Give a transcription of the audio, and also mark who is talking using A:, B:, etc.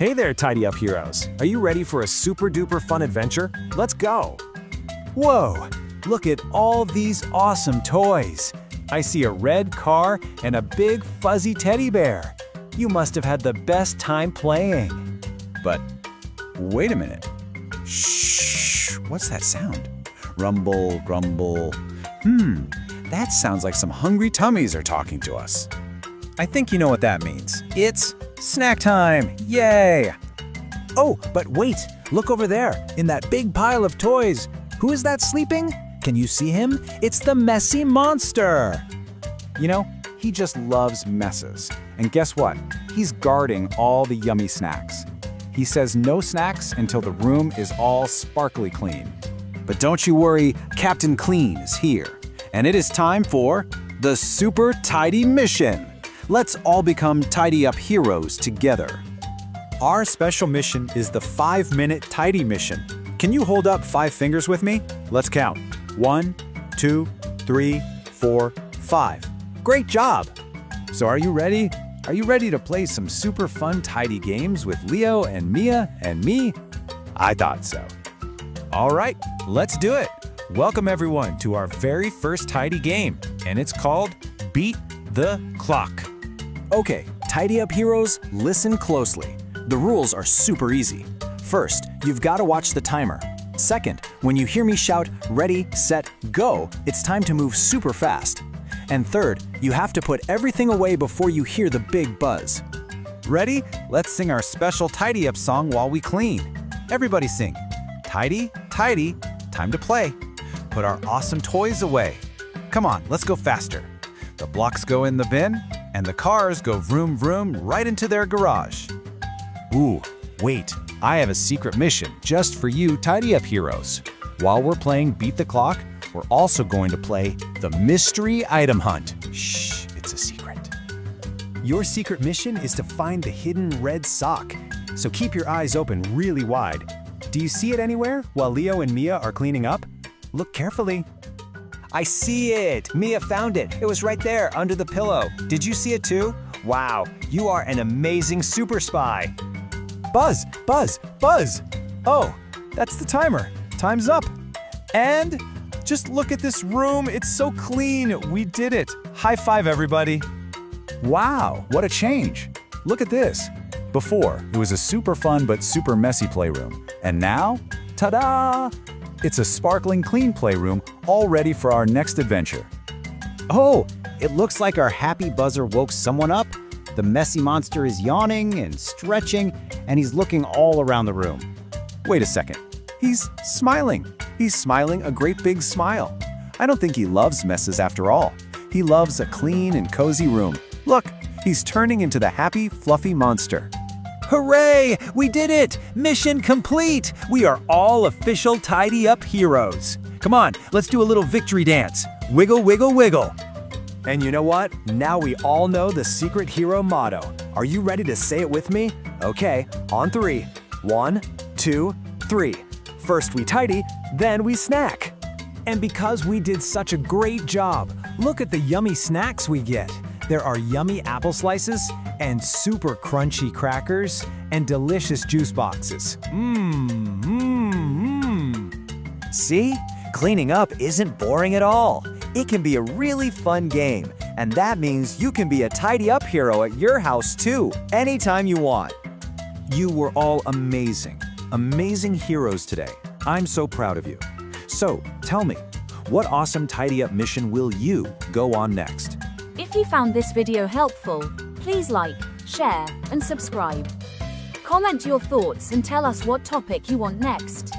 A: Hey there, Tidy Up Heroes. Are you ready for a super duper fun adventure? Let's go!
B: Whoa! Look at all these awesome toys. I see a red car and a big fuzzy teddy bear. You must have had the best time playing. But wait a minute. Shh! What's that sound? Rumble, grumble. That sounds like some hungry tummies are talking to us. I think you know what that means. It's snack time! Yay! Oh, but wait! Look over there, in that big pile of toys. Who is that sleeping? Can you see him? It's the messy monster! You know, he just loves messes. And guess what? He's guarding all the yummy snacks. He says no snacks until the room is all sparkly clean. But don't you worry, Captain Clean is here. And it is time for the Super Tidy Mission. Let's all become Tidy Up Heroes together. Our special mission is the 5-minute Tidy Mission. Can you hold up 5 fingers with me? Let's count. 1, 2, 3, 4, 5. Great job! So are you ready? Are you ready to play some super fun tidy games with Leo and Mia and me? I thought so. All right, let's do it. Welcome everyone to our very first tidy game, and it's called Beat the Clock. Okay, Tidy Up Heroes, listen closely. The rules are super easy. First, you've got to watch the timer. Second, when you hear me shout, ready, set, go, it's time to move super fast. And third, you have to put everything away before you hear the big buzz. Ready? Let's sing our special Tidy Up song while we clean. Everybody sing. Tidy, tidy, time to play. Put our awesome toys away. Come on, let's go faster. The blocks go in the bin, and the cars go vroom vroom right into their garage. Ooh, wait, I have a secret mission just for you Tidy Up Heroes. While we're playing Beat the Clock, we're also going to play the Mystery Item Hunt. Shh, it's a secret. Your secret mission is to find the hidden red sock. So keep your eyes open really wide. Do you see it anywhere while Leo and Mia are cleaning up? Look carefully.
C: I see it! Mia found it. It was right there, under the pillow. Did you see it too? Wow, you are an amazing super spy.
B: Buzz, buzz, buzz! Oh, that's the timer. Time's up. And just look at this room. It's so clean. We did it. High five, everybody. Wow, what a change. Look at this. Before, it was a super fun but super messy playroom. And now, ta-da! It's a sparkling clean playroom, all ready for our next adventure.
D: Oh, it looks like our happy buzzer woke someone up. The messy monster is yawning and stretching, and he's looking all around the room.
B: Wait a second. He's smiling. He's smiling a great big smile. I don't think he loves messes after all. He loves a clean and cozy room. Look, he's turning into the happy, fluffy monster.
C: Hooray! We did it! Mission complete! We are all official Tidy Up Heroes. Come on, let's do a little victory dance. Wiggle, wiggle, wiggle.
A: And you know what? Now we all know the secret hero motto. Are you ready to say it with me? Okay, on 3. 1, 2, 3. First we tidy, then we snack. And because we did such a great job, look at the yummy snacks we get. There are yummy apple slices and super crunchy crackers and delicious juice boxes.
C: See? Cleaning up isn't boring at all. It can be a really fun game, and that means you can be a Tidy Up hero at your house too, anytime you want.
A: You were all amazing, amazing heroes today. I'm so proud of you. So, tell me, what awesome Tidy Up mission will you go on next?
E: If you found this video helpful, please like, share, and subscribe. Comment your thoughts and tell us what topic you want next.